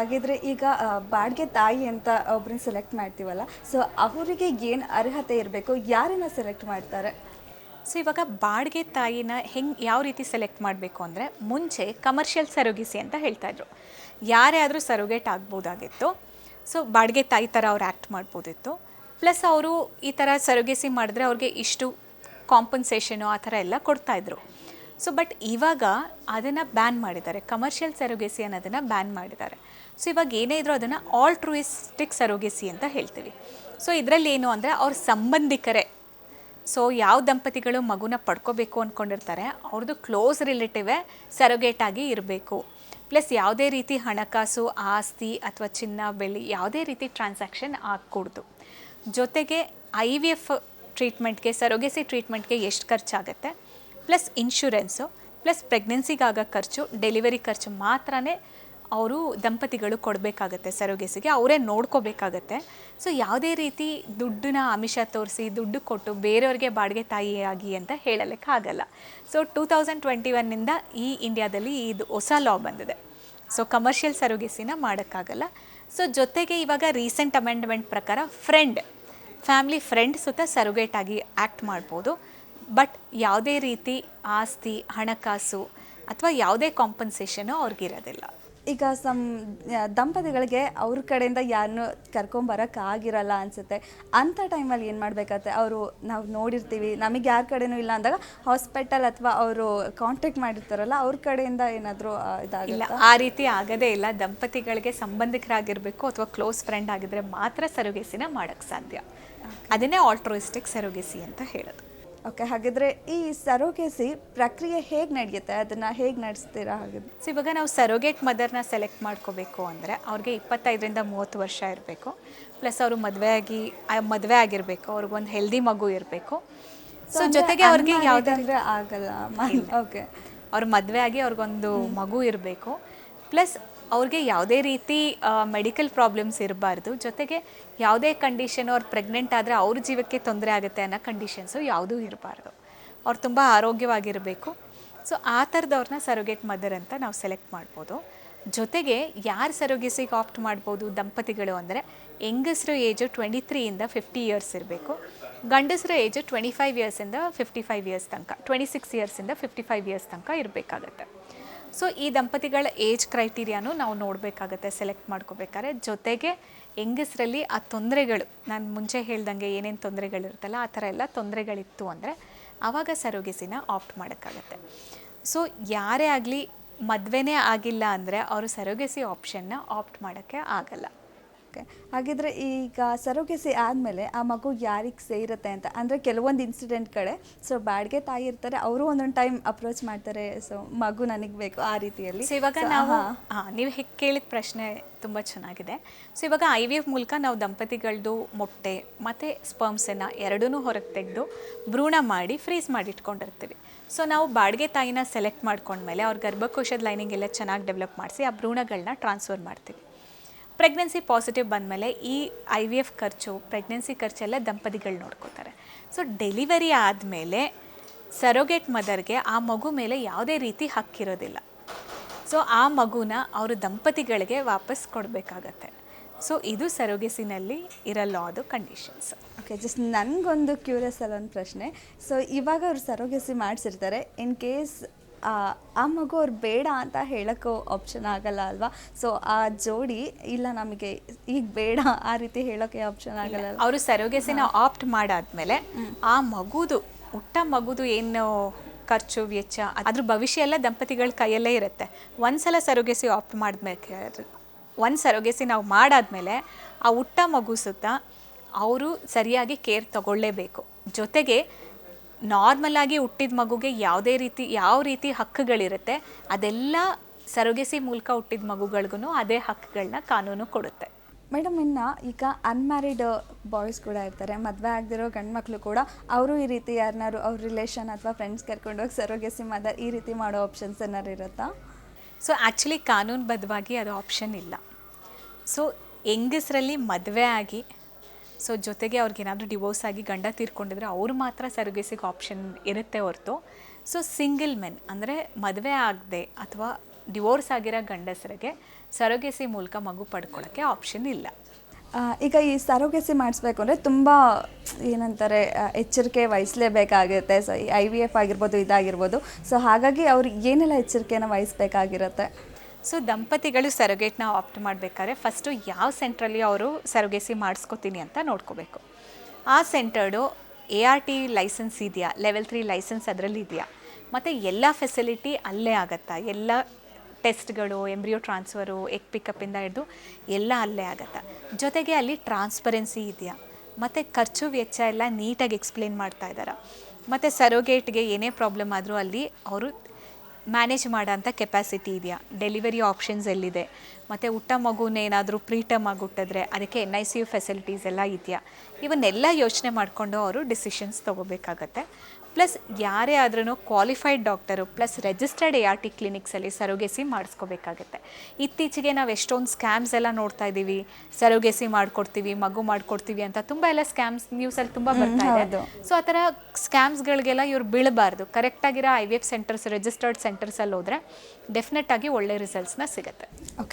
ಹಾಗಿದ್ರೆ ಈಗ ಬಾಡಿಗೆ ತಾಯಿ ಅಂತ ಒಬ್ರನ್ನ ಸೆಲೆಕ್ಟ್ ಮಾಡ್ತೀವಲ್ಲ, ಸೊ ಅವರಿಗೆ ಏನು ಅರ್ಹತೆ ಇರಬೇಕು, ಯಾರನ್ನ ಸೆಲೆಕ್ಟ್ ಮಾಡ್ತಾರೆ? ಸೊ ಇವಾಗ ಬಾಡಿಗೆ ತಾಯಿನ ಯಾವ ರೀತಿ ಸೆಲೆಕ್ಟ್ ಮಾಡಬೇಕು ಅಂದರೆ, ಮುಂಚೆ ಕಮರ್ಷಿಯಲ್ ಸರೋಗಿಸಿ ಅಂತ ಹೇಳ್ತಾಯಿದ್ರು. ಯಾರೇ ಆದರೂ ಸರೋಗೇಟ್ ಆಗ್ಬೋದಾಗಿತ್ತು. ಸೊ ಬಾಡಿಗೆ ತಾಯಿ ಥರ ಅವ್ರು ಆ್ಯಕ್ಟ್ ಮಾಡ್ಬೋದಿತ್ತು. ಪ್ಲಸ್ ಅವರು ಈ ಥರ ಸರೋಗೆಸಿ ಮಾಡಿದ್ರೆ ಅವ್ರಿಗೆ ಇಷ್ಟು ಕಾಂಪನ್ಸೇಷನು ಆ ಥರ ಎಲ್ಲ ಕೊಡ್ತಾಯಿದ್ರು. ಸೊ ಬಟ್ ಇವಾಗ ಅದನ್ನು ಬ್ಯಾನ್ ಮಾಡಿದ್ದಾರೆ. ಕಮರ್ಷಿಯಲ್ ಸರೋಗೆಸಿ ಅನ್ನೋದನ್ನು ಬ್ಯಾನ್ ಮಾಡಿದ್ದಾರೆ. ಸೊ ಇವಾಗ ಏನೇ ಇದ್ರೂ ಅದನ್ನು ಆಲ್ಟ್ರೂಯಿಸ್ಟಿಕ್ ಸರೋಗೆಸಿ ಅಂತ ಹೇಳ್ತೀವಿ. ಸೊ ಇದರಲ್ಲಿ ಏನು ಅಂದರೆ ಅವ್ರ ಸಂಬಂಧಿಕರೇ, ಸೊ ಯಾವ ದಂಪತಿಗಳು ಮಗುನ ಪಡ್ಕೋಬೇಕು ಅಂದ್ಕೊಂಡಿರ್ತಾರೆ ಅವ್ರದ್ದು ಕ್ಲೋಸ್ ರಿಲೇಟಿವೇ ಸರೋಗೇಟ್ ಆಗಿ ಇರಬೇಕು. ಪ್ಲಸ್ ಯಾವುದೇ ರೀತಿ ಹಣಕಾಸು ಆಸ್ತಿ ಅಥವಾ ಚಿನ್ನ ಬೆಳ್ಳಿ ಯಾವುದೇ ರೀತಿ ಟ್ರಾನ್ಸಾಕ್ಷನ್ ಆಗಕೂಡ್ದು. ಜೊತೆಗೆ IVF ಟ್ರೀಟ್ಮೆಂಟ್ಗೆ, ಸರೋಗೆಸಿ ಟ್ರೀಟ್ಮೆಂಟ್ಗೆ ಎಷ್ಟು ಖರ್ಚಾಗುತ್ತೆ, ಪ್ಲಸ್ ಇನ್ಶೂರೆನ್ಸು, ಪ್ಲಸ್ ಪ್ರೆಗ್ನೆನ್ಸಿಗಾಗೋ ಖರ್ಚು, ಡೆಲಿವರಿ ಖರ್ಚು ಮಾತ್ರನೇ ಅವರು ದಂಪತಿಗಳು ಕೊಡಬೇಕಾಗತ್ತೆ. ಸರೋಗೆಸಿಗೆ ಅವರೇ ನೋಡ್ಕೋಬೇಕಾಗತ್ತೆ. ಸೊ ಯಾವುದೇ ರೀತಿ ದುಡ್ಡನ್ನ ಆಮಿಷ ತೋರಿಸಿ ದುಡ್ಡು ಕೊಟ್ಟು ಬೇರೆಯವ್ರಿಗೆ ಬಾಡಿಗೆ ತಾಯಿಯಾಗಿ ಅಂತ ಹೇಳಲಿಕ್ಕಾಗಲ್ಲ. ಸೊ 2021 ಈ ಇಂಡಿಯಾದಲ್ಲಿ ಇದು ಹೊಸ ಲಾ ಬಂದಿದೆ. ಸೊ ಕಮರ್ಷಿಯಲ್ ಸರೋಗೆಸಿನ ಮಾಡೋಕ್ಕಾಗಲ್ಲ. ಸೊ ಜೊತೆಗೆ ಇವಾಗ ರೀಸೆಂಟ್ ಅಮೆಂಡ್ಮೆಂಟ್ ಪ್ರಕಾರ ಫ್ಯಾಮಿಲಿ ಫ್ರೆಂಡ್ ಸುತ್ತ ಸರೋಗೇಟ್ ಆಗಿ ಆ್ಯಕ್ಟ್ ಮಾಡ್ಬೋದು. ಬಟ್ ಯಾವುದೇ ರೀತಿ ಆಸ್ತಿ, ಹಣಕಾಸು ಅಥವಾ ಯಾವುದೇ ಕಾಂಪನ್ಸೇಷನು ಅವ್ರಿಗಿರೋದಿಲ್ಲ. ಈಗ ದಂಪತಿಗಳಿಗೆ ಅವ್ರ ಕಡೆಯಿಂದ ಯಾರನ್ನೂ ಕರ್ಕೊಂಬರೋಕ್ಕಾಗಿರಲ್ಲ ಅನಿಸುತ್ತೆ. ಅಂಥ ಟೈಮಲ್ಲಿ ಏನು ಮಾಡಬೇಕಾಗತ್ತೆ? ನಾವು ನೋಡಿರ್ತೀವಿ, ನಮಗೆ ಯಾರ ಕಡೆನೂ ಇಲ್ಲ ಅಂದಾಗ ಹಾಸ್ಪಿಟಲ್ ಅಥವಾ ಅವರು ಕಾಂಟ್ಯಾಕ್ಟ್ ಮಾಡಿರ್ತಾರಲ್ಲ, ಅವ್ರ ಕಡೆಯಿಂದ ಏನಾದರೂ ಇಲ್ಲ, ಆ ರೀತಿ ಆಗೋದೇ ಇಲ್ಲ. ದಂಪತಿಗಳಿಗೆ ಸಂಬಂಧಿಕರಾಗಿರಬೇಕು ಅಥವಾ ಕ್ಲೋಸ್ ಫ್ರೆಂಡ್ ಆಗಿದ್ರೆ ಮಾತ್ರ ಸರೋಗೆಸಿನ ಮಾಡೋಕ್ಕೆ ಸಾಧ್ಯ. ಅದನ್ನೇ ಆಲ್ಟ್ರೂಯಿಸ್ಟಿಕ್ ಸರೋಗೆಸಿ ಅಂತ ಹೇಳೋದು. ಓಕೆ, ಹಾಗಿದ್ರೆ ಈ ಸರೋಗೆಸಿ ಪ್ರಕ್ರಿಯೆ ಹೇಗೆ ನಡೆಯುತ್ತೆ? ಅದನ್ನು ಹೇಗೆ ನಡೆಸ್ತೀರಾ? ಹಾಗಿದ್ರೆ ಸೊ ಇವಾಗ ನಾವು ಸರೋಗೇಟ್ ಮದರ್ನ ಸೆಲೆಕ್ಟ್ ಮಾಡ್ಕೋಬೇಕು ಅಂದರೆ ಅವ್ರಿಗೆ 25ರಿಂದ 30 ವರ್ಷ ಇರಬೇಕು. ಪ್ಲಸ್ ಅವರು ಮದುವೆ ಆಗಿರಬೇಕು, ಅವ್ರಿಗೊಂದು ಹೆಲ್ದಿ ಮಗು ಇರಬೇಕು. ಸೊ ಜೊತೆಗೆ ಅವ್ರಿಗೆ ಯಾವುದೇ ಆಗಲ್ಲ. ಓಕೆ, ಅವ್ರ ಮದುವೆ ಆಗಿ ಅವ್ರಿಗೊಂದು ಮಗು ಇರಬೇಕು. ಪ್ಲಸ್ ಅವ್ರಿಗೆ ಯಾವುದೇ ರೀತಿ ಮೆಡಿಕಲ್ ಪ್ರಾಬ್ಲಮ್ಸ್ ಇರಬಾರ್ದು. ಜೊತೆಗೆ ಯಾವುದೇ ಕಂಡೀಷನ್ ಅವ್ರು ಪ್ರೆಗ್ನೆಂಟ್ ಆದರೆ ಅವ್ರ ಜೀವಕ್ಕೆ ತೊಂದರೆ ಆಗುತ್ತೆ ಅನ್ನೋ ಕಂಡೀಷನ್ಸು ಯಾವುದೂ ಇರಬಾರ್ದು. ಅವ್ರು ತುಂಬ ಆರೋಗ್ಯವಾಗಿರಬೇಕು. ಸೊ ಆ ಥರದವ್ರನ್ನ ಸರೋಗೇಟ್ ಮದರ್ ಅಂತ ನಾವು ಸೆಲೆಕ್ಟ್ ಮಾಡ್ಬೋದು. ಜೊತೆಗೆ ಯಾರು ಸರೋಗೆಸಿಗೆ ಆಪ್ಟ್ ಮಾಡ್ಬೋದು ದಂಪತಿಗಳು ಅಂದರೆ, ಹೆಂಗಸರು ಏಜು 23ಇಂದ 50 ಇಯರ್ಸ್ ಇರಬೇಕು. ಗಂಡಸರು ಏಜು 25 ಇಯರ್ಸಿಂದ 55 ಇಯರ್ಸ್ ತನಕ, 26 ಇಯರ್ಸಿಂದ 55 ಇಯರ್ಸ್ ತನಕ ಇರಬೇಕಾಗತ್ತೆ. ಸೊ ಈ ದಂಪತಿಗಳ ಏಜ್ ಕ್ರೈಟೀರಿಯಾನು ನಾವು ನೋಡಬೇಕಾಗತ್ತೆ ಸೆಲೆಕ್ಟ್ ಮಾಡ್ಕೋಬೇಕಾದ್ರೆ. ಜೊತೆಗೆ ಹೆಂಗಸರಲ್ಲಿ ಆ ತೊಂದರೆಗಳು, ನಾನು ಮುಂಚೆ ಹೇಳ್ದಂಗೆ ಏನೇನು ತೊಂದರೆಗಳಿರುತ್ತಲ್ಲ ಆ ಥರ ಎಲ್ಲ ತೊಂದರೆಗಳಿತ್ತು ಅಂದರೆ ಆವಾಗ ಸರೋಗೆಸಿನ ಆಪ್ಟ್ ಮಾಡೋಕ್ಕಾಗತ್ತೆ. ಸೊ ಯಾರೇ ಆಗಲಿ ಮದುವೆನೇ ಆಗಿಲ್ಲ ಅಂದರೆ ಅವರು ಸರೋಗೆಸಿ ಆಪ್ಷನ್ನ ಆಪ್ಟ್ ಮಾಡೋಕ್ಕೆ ಆಗಲ್ಲ. ಓಕೆ, ಹಾಗಿದ್ರೆ ಈಗ ಸರೋಗೆಸಿ ಆದಮೇಲೆ ಆ ಮಗು ಯಾರಿಗೆ ಸೇರುತ್ತೆ ಅಂತ ಅಂದರೆ, ಕೆಲವೊಂದು ಇನ್ಸಿಡೆಂಟ್ ಕಡೆ ಸೊ ಬಾಡಿಗೆ ತಾಯಿ ಇರ್ತಾರೆ, ಅವರು ಒಂದೊಂದು ಟೈಮ್ ಅಪ್ರೋಚ್ ಮಾಡ್ತಾರೆ, ಸೊ ಮಗು ನನಗೆ ಬೇಕು ಆ ರೀತಿಯಲ್ಲಿ. ಸೊ ಇವಾಗ ನಾವು ನೀವು ಕೇಳಿದ ಪ್ರಶ್ನೆ ತುಂಬ ಚೆನ್ನಾಗಿದೆ. ಸೊ ಇವಾಗ IVF ಮೂಲಕ ನಾವು ದಂಪತಿಗಳದ್ದು ಮೊಟ್ಟೆ ಮತ್ತು ಸ್ಪರ್ಮ್ಸನ್ನು ಎರಡೂ ಹೊರಗೆ ತೆಗೆದು ಭ್ರೂಣ ಮಾಡಿ ಫ್ರೀಸ್ ಮಾಡಿ ಇಟ್ಕೊಂಡಿರ್ತೀವಿ. ಸೊ ನಾವು ಬಾಡಿಗೆ ತಾಯಿನ ಸೆಲೆಕ್ಟ್ ಮಾಡ್ಕೊಂಡ್ಮೇಲೆ ಅವ್ರ ಗರ್ಭಕೋಶದ ಲೈನಿಂಗ್ ಎಲ್ಲ ಚೆನ್ನಾಗಿ ಡೆವಲಪ್ ಮಾಡಿಸಿ ಆ ಭ್ರೂಣಗಳನ್ನ ಟ್ರಾನ್ಸ್ಫರ್ ಮಾಡ್ತೀವಿ. ಪ್ರೆಗ್ನೆನ್ಸಿ ಪಾಸಿಟಿವ್ ಬಂದಮೇಲೆ ಈ IVF ಖರ್ಚು, ಪ್ರೆಗ್ನೆನ್ಸಿ ಖರ್ಚೆಲ್ಲ ದಂಪತಿಗಳು ನೋಡ್ಕೋತಾರೆ. ಸೊ ಡೆಲಿವರಿ ಆದಮೇಲೆ ಸರೋಗೇಟ್ ಮದರ್ಗೆ ಆ ಮಗು ಮೇಲೆ ಯಾವುದೇ ರೀತಿ ಹಕ್ಕಿರೋದಿಲ್ಲ. ಸೊ ಆ ಮಗುನ ಅವರು ದಂಪತಿಗಳಿಗೆ ವಾಪಸ್ ಕೊಡಬೇಕಾಗತ್ತೆ. ಸೊ ಇದು ಸರೋಗೆಸಿನಲ್ಲಿ ಇರಲ್ಲ ಅದು ಕಂಡೀಷನ್ಸ್. ಓಕೆ, ಜಸ್ಟ್ ನನಗೊಂದು ಕ್ಯೂರಿಯಸ್ ಅಲ್ಲ ಒಂದು ಪ್ರಶ್ನೆ. ಸೊ ಇವಾಗ ಅವ್ರು ಸರೋಗೆಸಿ ಮಾಡಿಸಿರ್ತಾರೆ, ಇನ್ ಕೇಸ್ ಆ ಮಗು ಅವ್ರು ಬೇಡ ಅಂತ ಹೇಳೋಕ್ಕೂ ಆಪ್ಷನ್ ಆಗಲ್ಲ ಅಲ್ವಾ? ಸೊ ಆ ಜೋಡಿ ಇಲ್ಲ ನಮಗೆ ಈಗ ಬೇಡ ಆ ರೀತಿ ಹೇಳೋಕ್ಕೆ ಆಪ್ಷನ್ ಆಗಲ್ಲ. ಅವರು ಸರೋಗೆಸಿನ ಆಪ್ಟ್ ಮಾಡಾದ್ಮೇಲೆ ಆ ಹುಟ್ಟ ಮಗುದು ಏನು ಖರ್ಚು ವೆಚ್ಚ ಅದ್ರ ಭವಿಷ್ಯ ಎಲ್ಲ ದಂಪತಿಗಳ ಕೈಯಲ್ಲೇ ಇರುತ್ತೆ. ಒಂದ್ಸಲ ಸರೋಗೆಸಿ ಆಪ್ಟ್ ಒಂದು ಸರೋಗೆಸಿ ನಾವು ಮಾಡಾದ್ಮೇಲೆ ಆ ಹುಟ್ಟ ಮಗು ಸುತ್ತ ಅವರು ಸರಿಯಾಗಿ ಕೇರ್ ತಗೊಳ್ಳೇಬೇಕು. ಜೊತೆಗೆ ನಾರ್ಮಲಾಗಿ ಹುಟ್ಟಿದ ಮಗುಗೆ ಯಾವ ರೀತಿ ಹಕ್ಕುಗಳಿರುತ್ತೆ ಅದೆಲ್ಲ ಸರೋಗೆಸಿ ಮೂಲಕ ಹುಟ್ಟಿದ ಮಗುಗಳಿಗೂ ಅದೇ ಹಕ್ಕುಗಳನ್ನ ಕಾನೂನು ಕೊಡುತ್ತೆ. ಮೇಡಮ್, ಇನ್ನು ಈಗ ಅನ್ಮ್ಯಾರಿಡ್ ಬಾಯ್ಸ್ ಕೂಡ ಇರ್ತಾರೆ, ಮದುವೆ ಆಗದಿರೋ ಗಂಡು ಮಕ್ಕಳು ಕೂಡ, ಅವರು ಈ ರೀತಿ ಯಾರನ್ನಾರು ಅವ್ರ ರಿಲೇಷನ್ ಅಥವಾ ಫ್ರೆಂಡ್ಸ್ ಕರ್ಕೊಂಡೋಗಿ ಸರೋಗೆಸಿ ಮದರ್ ಈ ರೀತಿ ಮಾಡೋ ಆಪ್ಷನ್ಸ್ ಏನಾರು ಇರುತ್ತಾ? ಸೊ ಆ್ಯಕ್ಚುಲಿ ಕಾನೂನುಬದ್ಧವಾಗಿ ಅದು ಆಪ್ಷನ್ ಇಲ್ಲ. ಸೊ ಹೆಂಗಸರಲ್ಲಿ ಮದುವೆ ಆಗಿ ಸೊ ಜೊತೆಗೆ ಅವ್ರಿಗೇನಾದರೂ ಡಿವೋರ್ಸ್ ಆಗಿ ಗಂಡ ತೀರ್ಕೊಂಡಿದ್ರೆ ಅವ್ರು ಮಾತ್ರ ಸರೋಗೆಸಿಗೆ ಆಪ್ಷನ್ ಇರುತ್ತೆ ಹೊರತು. ಸೊ ಸಿಂಗಲ್ ಮೆನ್ ಅಂದರೆ ಮದುವೆ ಆಗದೆ ಅಥವಾ ಡಿವೋರ್ಸ್ ಆಗಿರೋ ಗಂಡಸರಿಗೆ ಸರೋಗೆಸಿ ಮೂಲಕ ಮಗು ಪಡ್ಕೊಳ್ಳೋಕ್ಕೆ ಆಪ್ಷನ್ ಇಲ್ಲ. ಈಗ ಈ ಸರೋಗೆಸಿ ಮಾಡಿಸ್ಬೇಕು ಅಂದರೆ ತುಂಬ ಏನಂತಾರೆ ಎಚ್ಚರಿಕೆ ವಹಿಸಲೇಬೇಕಾಗಿರುತ್ತೆ. ಸೊ ಈ IVF ಆಗಿರ್ಬೋದು, ಇದಾಗಿರ್ಬೋದು. ಸೊ ಹಾಗಾಗಿ ಅವ್ರು ಏನೆಲ್ಲ ಎಚ್ಚರಿಕೆಯನ್ನು ವಹಿಸ್ಬೇಕಾಗಿರುತ್ತೆ? ಸೊ ದಂಪತಿಗಳು ಸರೋಗೇಟ್ನ ಆಪ್ಟ್ ಮಾಡಬೇಕಾದ್ರೆ ಫಸ್ಟು ಯಾವ ಸೆಂಟ್ರಲ್ಲಿ ಅವರು ಸರೋಗೆಸಿ ಮಾಡಿಸ್ಕೋತೀನಿ ಅಂತ ನೋಡ್ಕೋಬೇಕು. ಆ ಸೆಂಟರ್ಡು ART ಲೈಸೆನ್ಸ್ ಇದೆಯಾ, ಲೆವೆಲ್ 3 ಲೈಸೆನ್ಸ್ ಅದರಲ್ಲಿ ಇದೆಯಾ, ಮತ್ತು ಎಲ್ಲ ಫೆಸಿಲಿಟಿ ಅಲ್ಲೇ ಆಗುತ್ತಾ, ಎಲ್ಲ ಟೆಸ್ಟ್ಗಳು, ಎಂಬ್ರಿಯೋ ಟ್ರಾನ್ಸ್ಫರು, ಎಗ್ ಪಿಕಪ್ಪಿಂದ ಹಿಡಿದು ಎಲ್ಲ ಅಲ್ಲೇ ಆಗುತ್ತಾ, ಜೊತೆಗೆ ಅಲ್ಲಿ ಟ್ರಾನ್ಸ್ಪರೆನ್ಸಿ ಇದೆಯಾ, ಮತ್ತು ಖರ್ಚು ವೆಚ್ಚ ಎಲ್ಲ ನೀಟಾಗಿ ಎಕ್ಸ್ಪ್ಲೇನ್ ಮಾಡ್ತಾ ಇದ್ದಾರೆ, ಮತ್ತು ಸರೋಗೇಟ್ಗೆ ಏನೇ ಪ್ರಾಬ್ಲಮ್ ಆದರೂ ಅಲ್ಲಿ ಅವರು ಮ್ಯಾನೇಜ್ ಮಾಡೋಂಥ ಕೆಪಾಸಿಟಿ ಇದೆಯಾ, ಡೆಲಿವರಿ ಆಪ್ಷನ್ಸ್ ಎಲ್ಲಿದೆ, ಮತ್ತು ಹುಟ್ಟ ಮಗುನೇನಾದರೂ ಪ್ರೀಟಮ್ ಆಗಿ ಹುಟ್ಟಿದ್ರೆ ಅದಕ್ಕೆ NICU ಫೆಸಿಲಿಟೀಸ್ ಎಲ್ಲ ಇದೆಯಾ, ಇವನ್ನೆಲ್ಲ ಯೋಚನೆ ಮಾಡಿಕೊಂಡು ಅವರು ಡಿಸಿಷನ್ಸ್ ತೊಗೋಬೇಕಾಗತ್ತೆ. ಪ್ಲಸ್ ಯಾರೇ ಆದ್ರೂ qualified doctor plus registered ART ಕ್ಲಿನಿಕ್ಸಲ್ಲಿ ಸರೋಗೆಸಿ ಮಾಡಿಸ್ಕೋಬೇಕಾಗತ್ತೆ. ಇತ್ತೀಚೆಗೆ ನಾವು ಎಷ್ಟೊಂದು ಸ್ಕ್ಯಾಮ್ಸ್ ಎಲ್ಲ ನೋಡ್ತಾ ಇದ್ದೀವಿ, ಸರೋಗೆಸಿ ಮಾಡಿಕೊಡ್ತೀವಿ, ಮಗು ಮಾಡಿಕೊಡ್ತೀವಿ ಅಂತ ತುಂಬ ಎಲ್ಲ ಸ್ಕ್ಯಾಮ್ಸ್ ನ್ಯೂಸಲ್ಲಿ ತುಂಬ ಬರ್ತಾ ಇದೆ. ಸೊ ಆ ಥರ ಸ್ಕ್ಯಾಮ್ಸ್ಗಳಿಗೆಲ್ಲ ಇವ್ರು ಬೀಳಬಾರ್ದು. ಕರೆಕ್ಟಾಗಿರೋ IVF ಸೆಂಟರ್ಸ್, ರಿಜಿಸ್ಟರ್ಡ್ ಸೆಂಟರ್ಸಲ್ಲಿ ಹೋದರೆ ಡೆಫಿನೆಟ್ ಆಗಿ ಒಳ್ಳೆ ರಿಸಲ್ಟ್ಸ್ನ ಸಿಗುತ್ತೆ. ಓಕೆ.